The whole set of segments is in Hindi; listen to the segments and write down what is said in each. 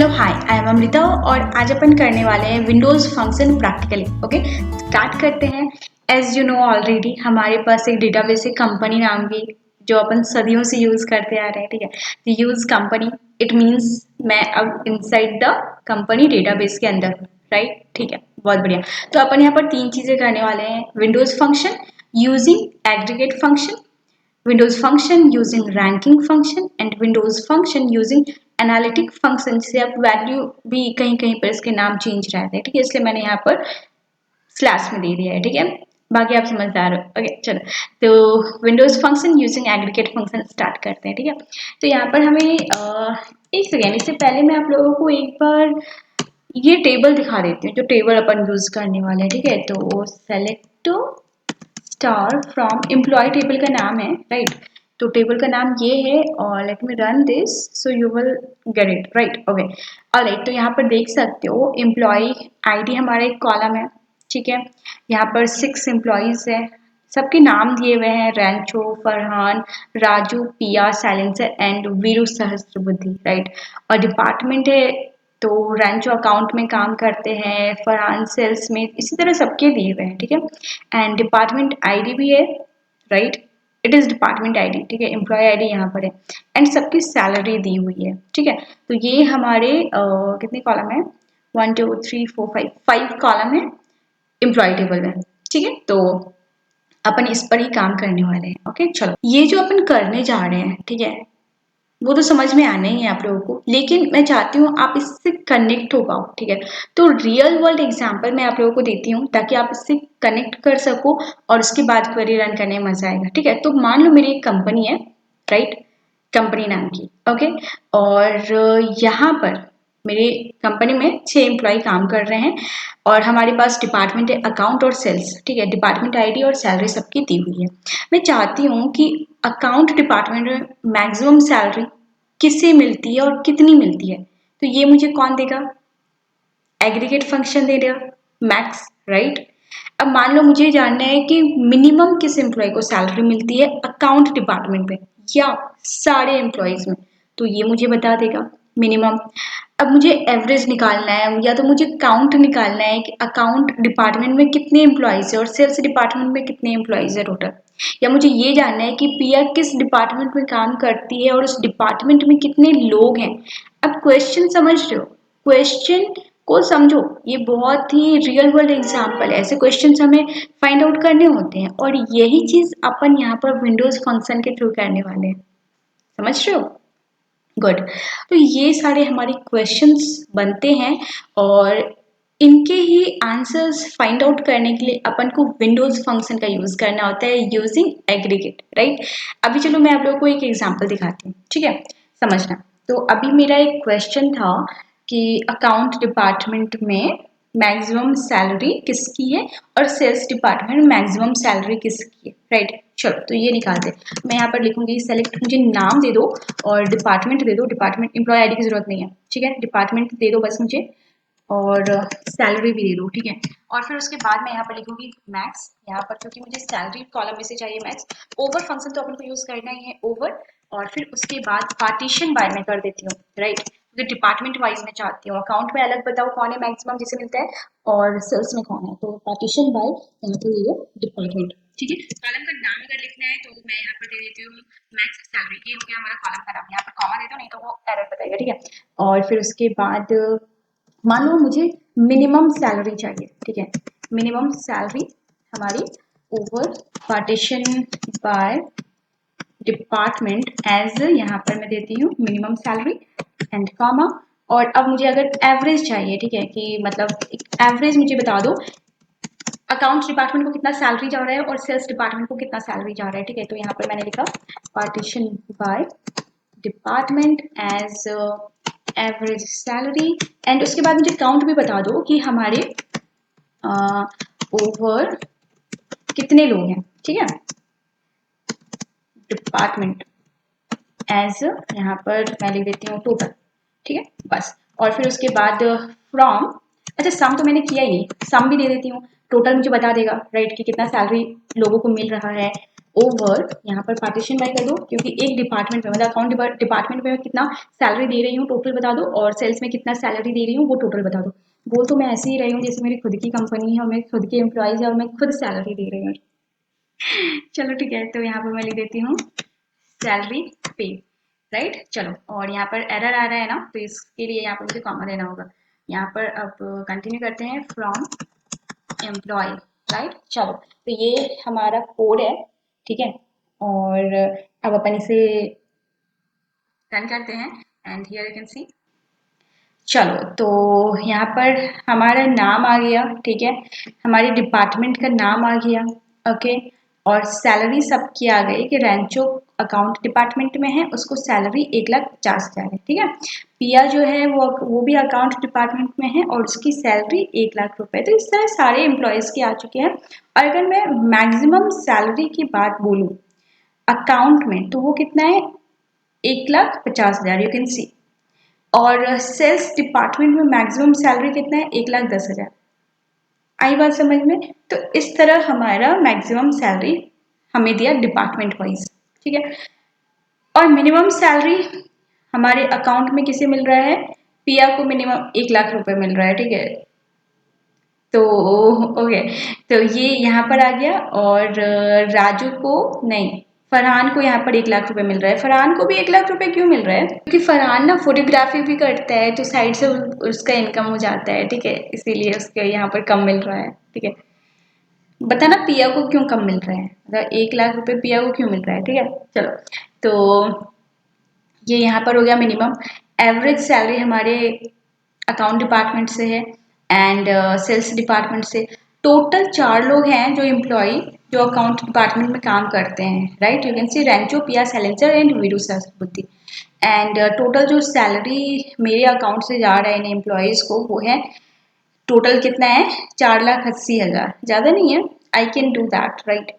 Hello hi, I am Amrita और आज अपन करने वाले हैं Windows function practically. Okay, start करते हैं। एज यू नो ऑलरेडी हमारे पास एक डेटाबेस है कंपनी नाम की, जो अपन सदियों से यूज करते आ रहे हैं। ठीक है, तो यूज कंपनी इट मीन्स मैं अब इनसाइड द कंपनी डेटाबेस के अंदर, राइट। ठीक है, बहुत बढ़िया। तो अपन यहाँ पर तीन चीजें करने वाले हैं: Windows function using aggregate function, Windows function using ranking function and Windows function using analytic function। से अब वैल्यू भी कहीं कहीं पर इसके नाम चेंज रहते हैं, ठीक है, इसलिए मैंने यहाँ पर स्लैश में दे दिया है। ठीक है, बाकी आप समझदार हो। ओके चलो, तो Windows function using aggregate function start करते हैं। ठीक है, तो यहाँ पर हमें एक सेकेंड, इससे पहले मैं आप लोगों को एक बार ये टेबल दिखा देती हूँ, जो टेबल अपन यूज करने वाले हैं। ठीक है, तो select star from employee table का नाम है, राइट। तो टेबल का नाम ये है और let me run this so you will get it, right. Okay alright, तो यहाँ पर देख सकते हो एम्प्लॉय आईडी हमारा एक कॉलम है। ठीक है, यहाँ पर 6 एम्प्लॉयज है, सबके नाम दिए हुए हैं: रैंचो, फरहान, राजू, पिया, साइलेंसर एंड वीरू सहस्त्रबुद्धि, राइट। और डिपार्टमेंट है, तो रैंचो अकाउंट में काम करते हैं, फरहान सेल्स में, इसी तरह सबके दिए हुए हैं। ठीक है, एंड डिपार्टमेंट आईडी भी है, right. It is department ID, ठीक है, एम्प्लॉय आईडी यहाँ पर है एंड सबकी सैलरी दी हुई है। ठीक है, तो ये हमारे कितने कॉलम है? 1 2 3 4 5 कॉलम है एम्प्लॉय टेबल में। ठीक है, तो अपन इस पर ही काम करने वाले हैं। ओके चलो, ये जो अपन करने जा रहे हैं, ठीक है, वो तो समझ में आना ही है आप लोगों को, लेकिन मैं चाहती हूँ आप इससे कनेक्ट हो पाओ। ठीक है, तो रियल वर्ल्ड एग्जांपल मैं आप लोगों को देती हूँ ताकि आप इससे कनेक्ट कर सको और उसके बाद क्वेरी रन करने में मजा आएगा। ठीक है, तो मान लो मेरी एक कंपनी है, राइट, कंपनी नाम की। ओके, और यहाँ पर मेरी कंपनी में 6 एम्प्लॉय काम कर रहे हैं और हमारे पास डिपार्टमेंट है अकाउंट और सेल्स। ठीक है, डिपार्टमेंट आईडी और सैलरी सबकी दी हुई है। मैं चाहती हूँ कि अकाउंट डिपार्टमेंट में मैक्सिमम सैलरी किससे मिलती है और कितनी मिलती है, तो ये मुझे कौन देगा? एग्रीगेट फंक्शन दे देगा, मैक्स, राइट। अब मान लो मुझे जानना है कि मिनिमम किस एम्प्लॉय को सैलरी मिलती है अकाउंट डिपार्टमेंट में या सारे एम्प्लॉयज में, तो ये मुझे बता देगा मिनिमम। अब मुझे एवरेज निकालना है या तो मुझे काउंट निकालना है कि अकाउंट डिपार्टमेंट में कितने एम्प्लॉयज है और सेल्स डिपार्टमेंट में कितने एम्प्लॉयज है टोटल, या मुझे ये जानना है कि पिया किस डिपार्टमेंट में काम करती है और उस डिपार्टमेंट में कितने लोग हैं। अब क्वेश्चन समझ रहे हो? क्वेश्चन को समझो, ये बहुत ही रियल वर्ल्ड एग्जांपल है, ऐसे क्वेश्चंस हमें फाइंड आउट करने होते हैं और यही चीज अपन यहाँ पर विंडोज फंक्शन के थ्रू करने वाले हैं। समझ रहे हो? गुड। तो ये सारे हमारे क्वेश्चंस बनते हैं और इनके ही आंसर्स फाइंड आउट करने के लिए अपन को विंडोज फंक्शन का यूज करना होता है यूजिंग एग्रीगेट, राइट। अभी चलो मैं आप लोगों को एक एग्जांपल दिखाती हूँ, ठीक है, समझना। तो अभी मेरा एक क्वेश्चन था कि अकाउंट डिपार्टमेंट में मैक्सिमम सैलरी किसकी है और सेल्स डिपार्टमेंट में मैक्सिमम सैलरी किसकी है, राइट। चलो तो ये निकाल दे। मैं यहाँ पर लिखूंगी सेलेक्ट, मुझे नाम दे दो और डिपार्टमेंट दे दो। डिपार्टमेंट एम्प्लॉय आईडी की जरूरत नहीं है, ठीक है, डिपार्टमेंट दे दो बस मुझे, और सैलरी भी दे दो, ठीक है। और फिर उसके बाद मैं यहाँ पर लिखूंगी मैक्स, यहाँ पर क्योंकि मुझे सैलरी कॉलम में से चाहिए मैक्स। ओवर फंक्शन तो अपन को यूज करना ही है, ओवर। और फिर उसके बाद पार्टीशन बाय में कर देती हूँ, राइट, क्योंकि डिपार्टमेंट वाइज में चाहती हूँ। अकाउंट में अलग बताओ कौन है मैक्सिमम जिसे मिलता है और सेल्स में कौन है, तो पार्टीशन बाय यहाँ पर ये डिपार्टमेंट, ठीक है। कॉलम का नाम अगर लिखना है तो मैं यहाँ पर दे देती हूँ मैक्स सैलरी, ये हो गया हमारा कॉलम का नाम। यहाँ पर कॉमा दे दो, नहीं तो वो एरर बताएगा, ठीक है। और फिर उसके बाद मान लो मुझे मिनिमम सैलरी चाहिए, ठीक है, मिनिमम सैलरी हमारी over partition by department as, यहाँ पर मैं देती हूँ मिनिमम सैलरी एंड कॉमा। और अब मुझे अगर एवरेज चाहिए, ठीक है, कि मतलब एक एवरेज मुझे बता दो अकाउंट्स डिपार्टमेंट को कितना सैलरी जा रहा है और सेल्स डिपार्टमेंट को कितना सैलरी जा रहा है, ठीक है। तो यहाँ पर मैंने लिखा partition by department as average salary and उसके बाद मुझे काउंट भी बता दो कि हमारे ओवर कितने लोग हैं, ठीक है, डिपार्टमेंट एज, यहाँ पर मैं लिख देती हूँ टोटल, ठीक है, बस। और फिर उसके बाद फ्रॉम, अच्छा सम तो मैंने किया ही नहीं, सम भी दे देती हूँ, टोटल मुझे बता देगा, राइट, कि कितना सैलरी लोगों को मिल रहा है ओवर, यहाँ पर पार्टीशन बाय कर दो क्योंकि एक डिपार्टमेंट में मतलब अकाउंट डिपार्टमेंट में कितना सैलरी दे रही हूँ टोटल बता दो, और सेल्स में कितना सैलरी दे रही हूँ वो टोटल बता दो। बोल तो मैं ऐसे ही रही हूँ जैसे मेरी खुद की कंपनी है और मेरे खुद के एम्प्लॉयज है और मैं खुद सैलरी दे रही हूँ। चलो ठीक है, तो यहाँ पर मैं लिख देती हूँ सैलरी पे, राइट। चलो, और यहाँ पर एरर आ रहा है ना, तो इसके लिए यहाँ पर मुझे कॉमा देना होगा। यहाँ पर अब कंटिन्यू करते हैं, फ्रॉम एम्प्लॉय, राइट। चलो, तो ये हमारा कोड है, ठीक है। और अब अपन इसे रन करते हैं and here you can see. चलो, तो यहाँ पर हमारा नाम आ गया, ठीक है, हमारे डिपार्टमेंट का नाम आ गया, ओके। और सैलरी सबकी आ गई कि रैंचो अकाउंट डिपार्टमेंट में है, उसको सैलरी 1,50,000 है, ठीक है। पिया जो है वो भी अकाउंट डिपार्टमेंट में है और उसकी सैलरी 1,00,000 रुपए। तो इस तरह सारे एम्प्लॉयज़ के आ चुके हैं। और अगर मैं मैक्सिमम सैलरी की बात बोलूँ अकाउंट में, तो वो कितना है, 1,50,000, यू कैन सी। और सेल्स डिपार्टमेंट में मैक्सिमम सैलरी कितना है, 1,10,000। आई बात समझ में? तो इस तरह हमारा मैक्सिमम सैलरी हमें दिया डिपार्टमेंट वाइज, ठीक है। और मिनिमम सैलरी हमारे अकाउंट में किसे मिल रहा है, पिया को मिनिमम 1,00,000 रुपए मिल रहा है, ठीक है। तो ओके, तो ये यहाँ पर आ गया। और राजू को नहीं, फरहान को यहाँ पर 1,00,000 रुपए मिल रहा है। फरहान को भी 1,00,000 रुपए क्यों मिल रहा है, क्योंकि फरहान ना फोटोग्राफी भी करता है तो साइड से उसका इनकम हो जाता है, ठीक है, इसीलिए उसके यहाँ पर कम मिल रहा है, ठीक है। बताना पिया को क्यों कम मिल रहा है, मतलब 1,00,000 रुपए पिया को क्यों मिल रहा है, ठीक है। चलो, तो ये यहाँ पर हो गया मिनिमम। एवरेज सैलरी हमारे अकाउंट डिपार्टमेंट से है एंड सेल्स डिपार्टमेंट से। टोटल 4 लोग हैं जो एम्प्लॉय जो अकाउंट डिपार्टमेंट में काम करते हैं, राइट। यू कैन सी रैंचो, पिया सैलेंसर एंड वीडू सहस्त्रबुद्धि। एंड टोटल जो सैलरी मेरे अकाउंट से जा रहे हैं इन एम्प्लॉयज़ को वो है, टोटल कितना है, 4,80,000। ज़्यादा नहीं है, I can do that, right.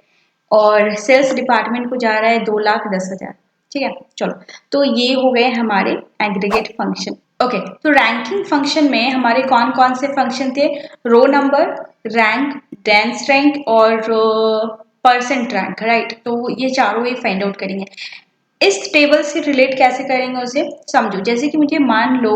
और सेल्स डिपार्टमेंट को जा रहा है 2,10,000, ठीक है। चलो, तो ये हो गए हमारे एग्रीगेट फंक्शन, ओके। तो रैंकिंग फंक्शन में हमारे कौन कौन से फंक्शन थे, row number, rank, dense rank और परसेंट रैंक, राइट। तो ये चारों ही फाइंड आउट करेंगे। इस टेबल से रिलेट कैसे करेंगे उसे समझो। जैसे कि मुझे मान लो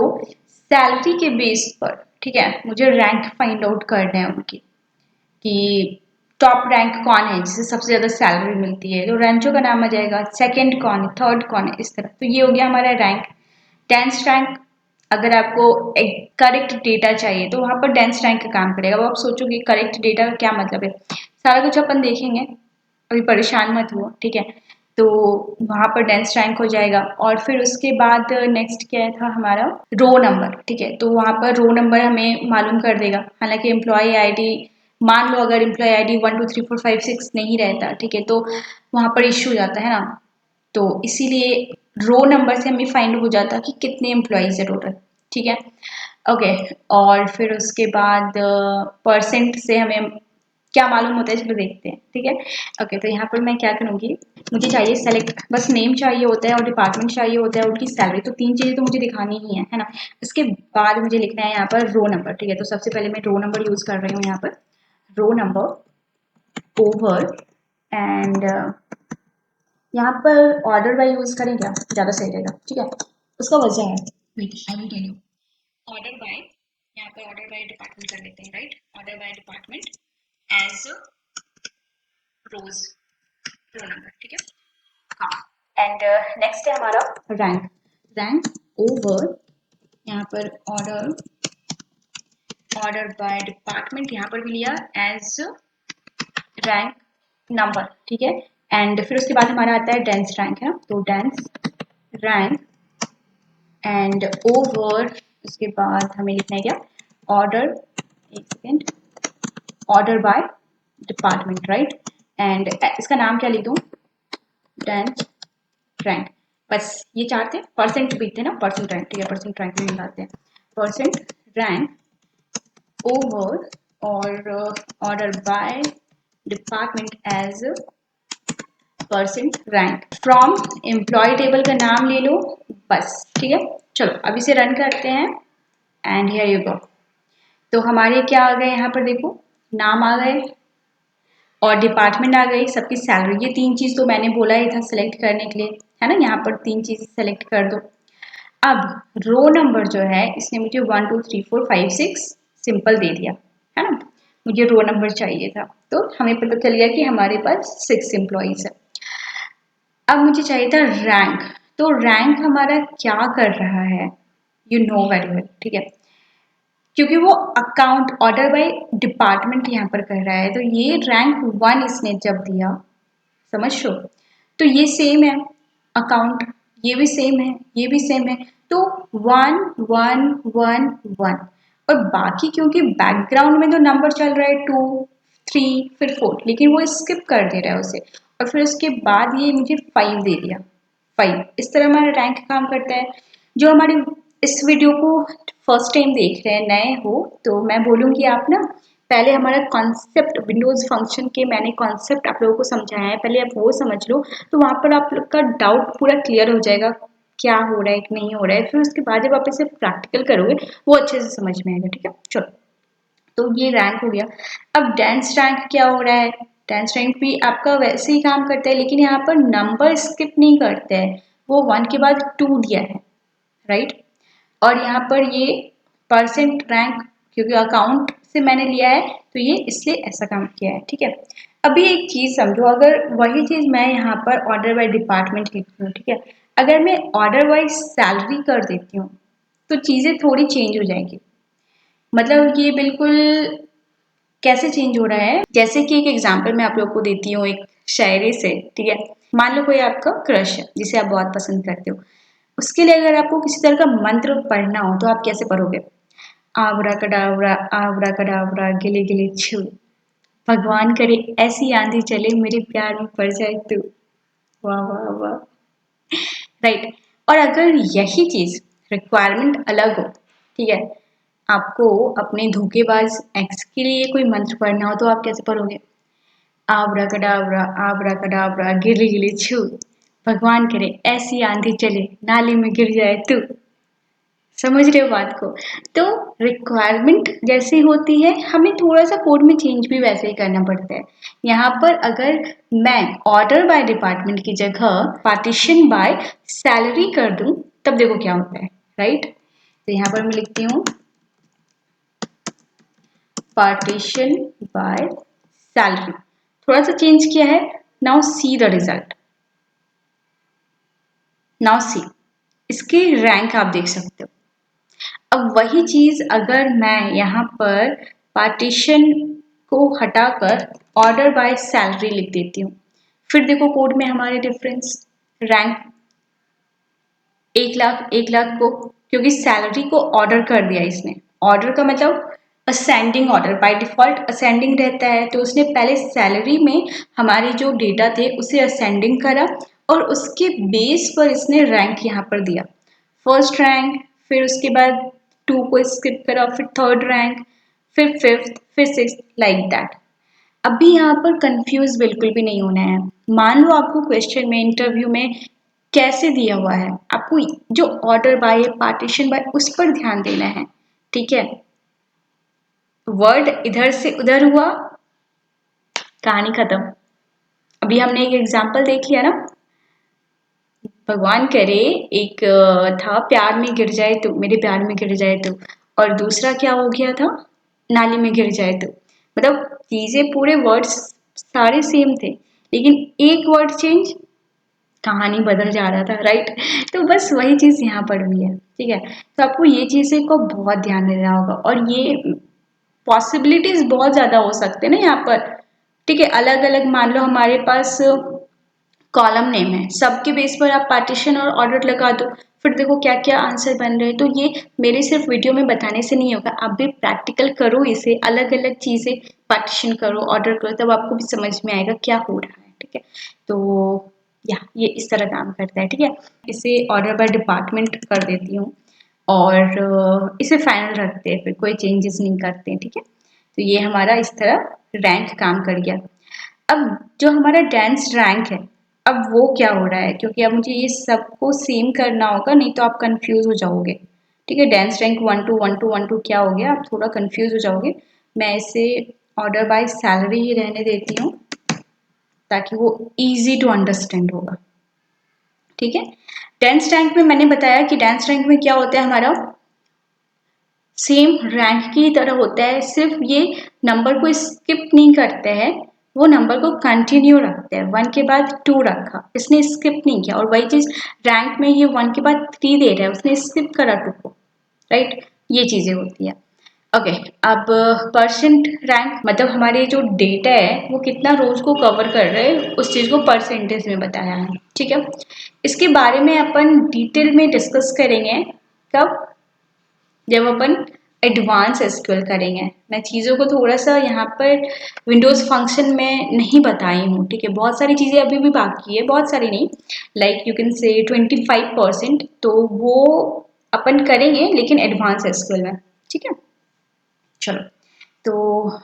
सैलरी के बेस पर, ठीक है, मुझे रैंक फाइंड आउट करना है उनकी कि टॉप रैंक कौन है जिसे सबसे ज़्यादा सैलरी मिलती है, तो रैंचो का नाम आ जाएगा। सेकंड कौन है, थर्ड कौन है, इस तरह। तो ये हो गया हमारा रैंक। डेंस रैंक, अगर आपको एक करेक्ट डेटा चाहिए तो वहाँ पर डेंस रैंक का काम करेगा। अब आप सोचोगे करेक्ट डेटा का क्या मतलब है, सारा कुछ अपन देखेंगे, अभी परेशान मत हुआ, ठीक है। तो वहाँ पर डेंस रैंक हो जाएगा। और फिर उसके बाद नेक्स्ट क्या था हमारा, रो नंबर, ठीक है। तो वहाँ पर रो नंबर हमें मालूम कर देगा। हालांकि एम्प्लॉय आईडी, मान लो अगर एम्प्लॉय आईडी 1 2 3 4 5 6 नहीं रहता, ठीक है, तो वहाँ पर इश्यू हो जाता है ना। तो इसीलिए रो नंबर से हमें फाइंड हो जाता कि कितने एम्प्लॉयज़ है टोटल, ठीक है, ओके। और फिर उसके बाद परसेंट से हमें क्या मालूम होता है, चलो देखते हैं, ठीक है, ओके। तो यहाँ पर मैं क्या करूँगी, मुझे चाहिए सेलेक्ट, बस नेम चाहिए होता है और डिपार्टमेंट चाहिए होता है और उनकी सैलरी, तो 3 चीज़ें तो मुझे दिखानी ही है ना। उसके बाद मुझे लिखना है यहाँ पर रो नंबर, ठीक है। तो सबसे पहले मैं रो नंबर यूज़ कर रही हूँ यहाँ पर, रो नंबर ओवर एंड यहाँ पर ऑर्डर बाय यूज़ करें क्या, ज़्यादा सही रहेगा, ठीक है। उसका वजह है, wait I will tell you. Order by, यहाँ पर ऑर्डर बाय डिपार्टमेंट कर लेते हैं, right. Order by department as rows, row number, ठीक है, हाँ। एंड नेक्स्ट है हमारा रैंक, रैंक ओवर, यहाँ पर ऑर्डर, ऑर्डर बाय डिपार्टमेंट यहाँ पर भी लिया एज रैंक नंबर, ठीक है। एंड फिर उसके बाद हमारा आता है डेंस रैंक, है, तो डेंस रैंक एंड ओवर, उसके बाद हमें लिखना है क्या, ऑर्डर, एक second, order by department, right. And इसका नाम क्या लिख दूँ, डेंस रैंक, बस ये चार थे। परसेंट भी थे ना, परसेंट रैंक, ठीक है, परसेंट रैंक में निकालते हैं, परसेंट रैंक ओवर और order by department as percent rank from employee table का नाम ले लो, बस, ठीक है। चलो, अब इसे रन करते हैं एंड हियर यू गो। तो हमारे क्या आ गए यहाँ पर देखो, नाम आ गए, और डिपार्टमेंट आ गई, सबकी सैलरी। ये 3 चीज़ तो मैंने बोला ही था सिलेक्ट करने के लिए, है ना। यहाँ पर 3 चीज़ सेलेक्ट कर दो। अब रो नंबर जो है इसने मुझे 1 2 3 4 5 6 सिंपल दे दिया, है ना। मुझे रो नंबर चाहिए था, तो हमें पता चल गया कि हमारे पास 6 एम्प्लॉइज है। अब मुझे चाहिए था रैंक, तो रैंक हमारा क्या कर रहा है, यू नो वेरी वेल, ठीक है। क्योंकि वो अकाउंट ऑर्डर बाय डिपार्टमेंट यहाँ पर कर रहा है, तो ये रैंक 1 इसने जब दिया, समझ लो, तो ये सेम है अकाउंट, ये भी सेम है, ये भी सेम है, तो 1 1 1 1। और बाकी क्योंकि बैकग्राउंड में तो नंबर चल रहा है 2 3 फिर 4, लेकिन वो स्किप कर दे रहा है उसे, और फिर उसके बाद ये मुझे 5 दे दिया, 5। इस तरह हमारा रैंक काम करता है। जो हमारे इस वीडियो को फर्स्ट टाइम देख रहे हैं, नए हो, तो मैं बोलूँगी आप ना पहले हमारा कॉन्सेप्ट विंडोज फंक्शन के मैंने कॉन्सेप्ट आप लोगों को समझाया है, पहले आप वो समझ लो, तो वहाँ पर आप लोग का डाउट पूरा क्लियर हो जाएगा क्या हो रहा है कि नहीं हो रहा है। फिर उसके बाद जब आप इसे प्रैक्टिकल करोगे वो अच्छे से समझ में आएगा, ठीक है। चलो, तो ये रैंक हो गया। अब डेंस रैंक क्या हो रहा है, डेंस रैंक भी आपका वैसे ही काम करता है, लेकिन यहाँ पर नंबर स्किप नहीं करते हैं, वो 1 के बाद 2 दिया है, राइट। और यहाँ पर ये परसेंट रैंक क्योंकि अकाउंट से मैंने लिया है, तो ये इसलिए ऐसा काम किया है, ठीक है। अभी एक चीज़ समझो, अगर वही चीज़ मैं यहाँ पर ऑर्डर बाय डिपार्टमेंट लिखती हूँ, ठीक है, अगर मैं ऑर्डर वाइज सैलरी कर देती हूँ तो चीज़ें थोड़ी चेंज हो जाएंगी। मतलब ये बिल्कुल कैसे चेंज हो रहा है, जैसे कि एक एग्जांपल मैं आप लोग को देती हूँ एक शायरी से, ठीक है। मान लो कोई आपका क्रश है जिसे आप बहुत पसंद करते हो, उसके लिए अगर आपको किसी तरह का मंत्र पढ़ना हो तो आप कैसे पढ़ोगे, आवरा कडावरा गिले गिले छू, भगवान करे ऐसी आंधी चले मेरे प्यार में पड़ जाए तू, वाह वाह वाह, राइट। और अगर यही चीज रिक्वायरमेंट अलग हो, ठीक है, आपको अपने धोखेबाज एक्स के लिए कोई मंत्र पढ़ना हो तो आप कैसे पढ़ोगे, आबरा कडाबरा गिले गिले छू, भगवान करे ऐसी आंधी चले नाले में गिर जाए तू। समझ रहे हो बात को। तो रिक्वायरमेंट जैसी होती है, हमें थोड़ा सा कोड में चेंज भी वैसे ही करना पड़ता है। यहाँ पर अगर मैं ऑर्डर बाय डिपार्टमेंट की जगह पार्टीशन बाय सैलरी कर दूं तब देखो क्या होता है, राइट। तो यहाँ पर मैं लिखती हूँ पार्टीशन बाय सैलरी, थोड़ा सा चेंज किया है। Now see the result, now see इसकी रैंक आप देख सकते हो। अब वही चीज अगर मैं यहाँ पर पार्टीशन को हटाकर ऑर्डर बाय सैलरी लिख देती हूँ, फिर देखो कोड में हमारे डिफरेंस, रैंक 1 लाख को, क्योंकि सैलरी को ऑर्डर कर दिया इसने, ऑर्डर का मतलब ascending order, by default ascending रहता है, तो उसने पहले सैलरी में हमारे जो डेटा थे उसे असेंडिंग करा और उसके बेस पर इसने रैंक यहाँ पर दिया, फर्स्ट रैंक, फिर उसके बाद 2 को स्किप करा, फिर थर्ड रैंक, फिर फिफ्थ, फिर सिक्स, लाइक दैट। अभी यहाँ पर कंफ्यूज बिल्कुल भी नहीं होना है। मान लो आपको क्वेश्चन में इंटरव्यू में कैसे दिया हुआ है, आपको जो ऑर्डर बाय पार्टीशन बाय उस पर ध्यान देना है, ठीक है। वर्ड इधर से उधर हुआ, कहानी खत्म। अभी हमने एक एग्जाम्पल देख लिया ना, भगवान करे एक था प्यार में गिर जाए तो, मेरे प्यार में गिर जाए तो, और दूसरा क्या हो गया था, नाली में गिर जाए तो। मतलब चीजें पूरे वर्ड्स सारे सेम थे, लेकिन एक वर्ड चेंज, कहानी बदल जा रहा था, राइट। तो बस वही चीज यहाँ पर भी है, ठीक है। तो आपको ये चीजें को बहुत ध्यान देना होगा, और ये पॉसिबिलिटीज बहुत ज्यादा हो सकते हैं ना यहाँ पर, ठीक है। अलग अलग मान लो हमारे पास कॉलम नेम है, सबके बेस पर आप पार्टीशन और ऑर्डर लगा दो, फिर देखो क्या क्या आंसर बन रहे हैं। तो ये मेरे सिर्फ वीडियो में बताने से नहीं होगा, आप भी प्रैक्टिकल करो, इसे अलग अलग चीजें पार्टीशन करो, ऑर्डर करो, तब आपको भी समझ में आएगा क्या हो रहा है, ठीक है। तो या ये इस तरह काम करता है, ठीक है। इसे ऑर्डर बाय डिपार्टमेंट कर देती हूँ और इसे फाइनल रखते हैं, फिर कोई चेंजेस नहीं करते हैं, ठीक है। तो ये हमारा इस तरह रैंक काम कर गया। अब जो हमारा डांस रैंक है, अब वो क्या हो रहा है, क्योंकि अब मुझे ये सबको सेम करना होगा, नहीं तो आप कंफ्यूज हो जाओगे, ठीक है। डांस रैंक 1 2 1 2 1 2 क्या हो गया, आप थोड़ा कंफ्यूज हो जाओगे। मैं इसे ऑर्डर बाय सैलरी ही रहने देती हूँ, ताकि वो इजी टू अंडरस्टैंड होगा। ठीक है, डेंस रैंक में मैंने बताया कि डेंस रैंक में क्या होता है, हमारा सेम रैंक की तरह होता है, सिर्फ ये नंबर को स्किप नहीं करते हैं, वो नंबर को कंटिन्यू रखते हैं। 1 के बाद 2 रखा, इसने स्किप नहीं किया। और वही चीज रैंक में ये 1 के बाद 3 दे रहा है, उसने स्किप करा 2 को, राइट। ये चीजें होती है। ओके, अब परसेंट रैंक मतलब हमारे जो डेटा है वो कितना रोज को कवर कर रहे हैं, उस चीज को परसेंटेज में बताया है। ठीक है, इसके बारे में अपन डिटेल में डिस्कस करेंगे कब, जब अपन एडवांस एसक्यूएल करेंगे। मैं चीज़ों को थोड़ा सा यहाँ पर विंडोज़ फंक्शन में नहीं बताई हूँ। ठीक है, बहुत सारी चीज़ें अभी भी बाकी है, बहुत सारी नहीं, लाइक यू कैन से 25%, तो वो अपन करेंगे लेकिन एडवांस एसक्यूएल में। ठीक है, चलो, तो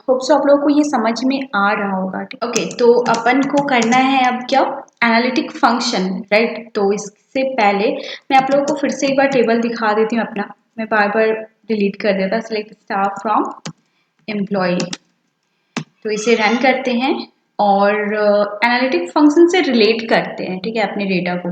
होप्स आप लोगों को ये समझ में आ रहा होगा। ओके, तो अपन को करना है अब क्या, एनालिटिक फंक्शन, राइट। तो इससे पहले मैं आप लोगों को फिर से एक बार टेबल दिखा देती हूँ अपना, मैं बार बार डिलीट कर देता। सेलेक्ट स्टाफ फ्रॉम एम्प्लॉय, तो इसे रन करते हैं और एनालिटिक फंक्शन से रिलेट करते हैं, ठीक है, अपने डेटा को।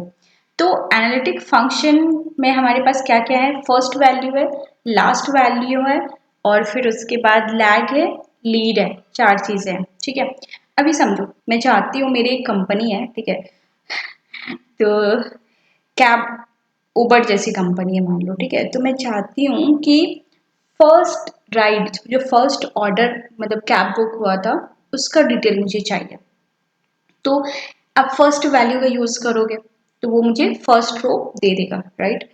तो एनालिटिक फंक्शन में हमारे पास क्या क्या है, फर्स्ट वैल्यू है, लास्ट वैल्यू है, और फिर उसके बाद लैग है, लीड है, 4 चीजें हैं। ठीक है, अभी समझो, मैं चाहती हूँ, मेरी एक कंपनी है, ठीक है, तो कैब उबर जैसी कंपनी है मान लो, ठीक है, तो मैं चाहती हूँ कि फर्स्ट राइड, जो फर्स्ट ऑर्डर मतलब कैब बुक हुआ था, उसका डिटेल मुझे चाहिए। तो आप फर्स्ट वैल्यू का यूज करोगे तो वो मुझे फर्स्ट रो दे देगा, राइट।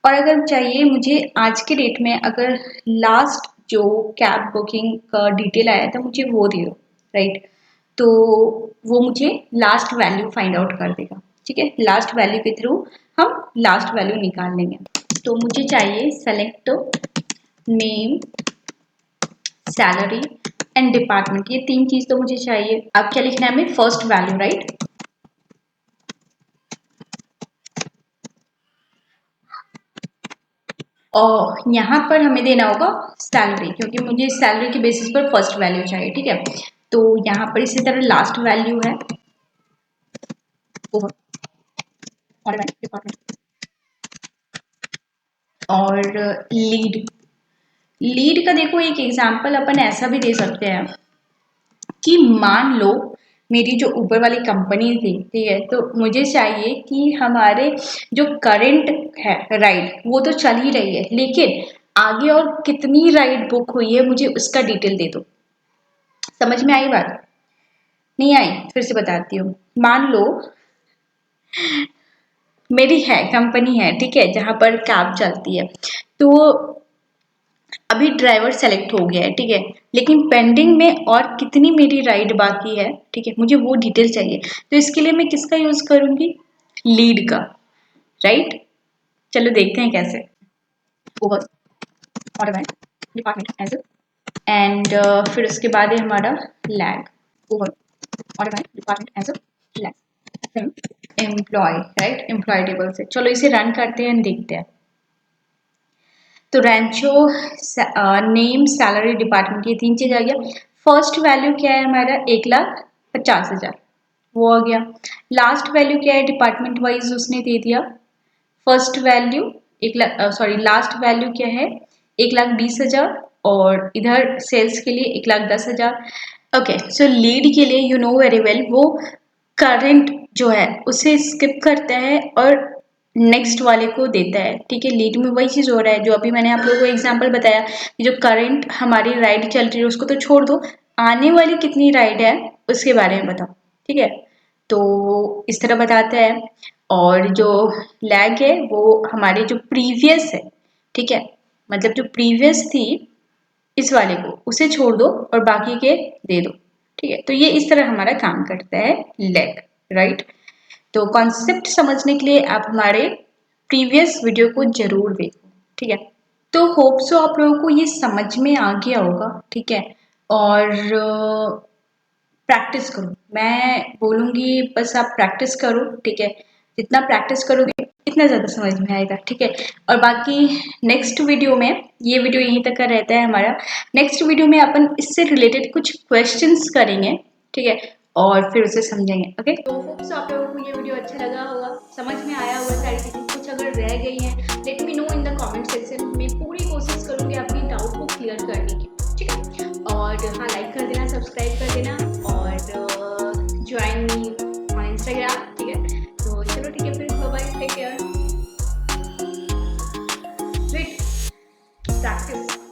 और अगर चाहिए मुझे आज के डेट में, अगर लास्ट जो कैब बुकिंग का डिटेल आया था मुझे वो दे दो, राइट, तो वो मुझे लास्ट वैल्यू फाइंड आउट कर देगा। ठीक है, लास्ट वैल्यू के थ्रू हम लास्ट वैल्यू निकाल लेंगे। तो मुझे चाहिए select name, salary and department, ये 3 चीज तो मुझे चाहिए। अब क्या लिखना है हमें, फर्स्ट वैल्यू, राइट। और यहाँ पर हमें देना होगा सैलरी, क्योंकि मुझे सैलरी के बेसिस पर फर्स्ट वैल्यू चाहिए। ठीक है, तो यहाँ पर इसी तरह लास्ट वैल्यू है, और लीड, लीड का देखो एक एग्जांपल अपन ऐसा भी दे सकते हैं कि मान लो मेरी जो उबर वाली कंपनी थी, ठीक है, तो मुझे चाहिए कि हमारे जो करंट है राइड वो तो चल ही रही है, लेकिन आगे और कितनी राइड बुक हुई है मुझे उसका डिटेल दे दो। समझ में आई बात, नहीं आई, फिर से बताती हूँ। मान लो मेरी है कंपनी है, ठीक है, जहां पर कैब चलती है, तो अभी ड्राइवर सेलेक्ट हो गया है, ठीक है, लेकिन पेंडिंग में और कितनी मेरी राइड बाकी है, ठीक है, मुझे वो डिटेल चाहिए। तो इसके लिए मैं किसका यूज करूंगी, लीड का, राइट। चलो देखते हैं कैसे। Over automate department as and फिर उसके बाद है हमारा lag, over automate department as lag employee, right, employee table से। चलो इसे रन करते हैं, देखते हैं। तो रैंचो नेम, सैलरी, डिपार्टमेंट, ये 3 चीज आ गया। फर्स्ट वैल्यू क्या है हमारा, 1,50,000, वो आ गया। लास्ट वैल्यू क्या है, डिपार्टमेंट वाइज उसने दे दिया। First value 1,00,000, sorry last value क्या है, 1,20,000, और इधर सेल्स के लिए 1,10,000। ओके, सो लीड के लिए यू नो वेरी वेल, वो करंट जो है उसे स्किप करता है और नेक्स्ट वाले को देता है। ठीक है, लीड में वही चीज हो रहा है जो अभी मैंने आप लोगों को एग्जांपल बताया कि जो करंट हमारी राइड चल रही है उसको तो छोड़ दो, आने वाली कितनी राइड है उसके बारे में बताओ। ठीक है, तो इस तरह बताता है। और जो लैग है वो हमारे जो प्रीवियस है, ठीक है, मतलब जो प्रीवियस थी इस वाले को उसे छोड़ दो और बाकी के दे दो। ठीक है, तो ये इस तरह हमारा काम करता है लैग, राइट। तो कॉन्सेप्ट समझने के लिए आप हमारे प्रीवियस वीडियो को जरूर देखो। ठीक है, तो होप सो आप लोगों को ये समझ में आ गया होगा। ठीक है, और प्रैक्टिस करो, मैं बोलूँगी बस आप प्रैक्टिस करो। ठीक है, जितना प्रैक्टिस करोगे इतना ज़्यादा समझ में आएगा। ठीक है, और बाकी नेक्स्ट वीडियो में, ये वीडियो यहीं तक का रहता है हमारा, नेक्स्ट वीडियो में अपन इससे रिलेटेड कुछ क्वेश्चंस करेंगे। ठीक है, और फिर उसे समझेंगे। ओके, तो होप्स आप लोगों को ये वीडियो अच्छा लगा होगा, समझ में आया होगा सारी चीज़ें। कुछ अगर रह गई हैं let me know in the comment section. मैं पूरी कोशिश करूँगी आपकी डाउट को क्लियर करने की, ठीक है। और हाँ, लाइक कर देना, सब्सक्राइब कर देना और ज्वाइन मी ऑन इंस्टाग्राम, ठीक है। तो चलो ठीक है, फिर bye bye, take care, wait, practice.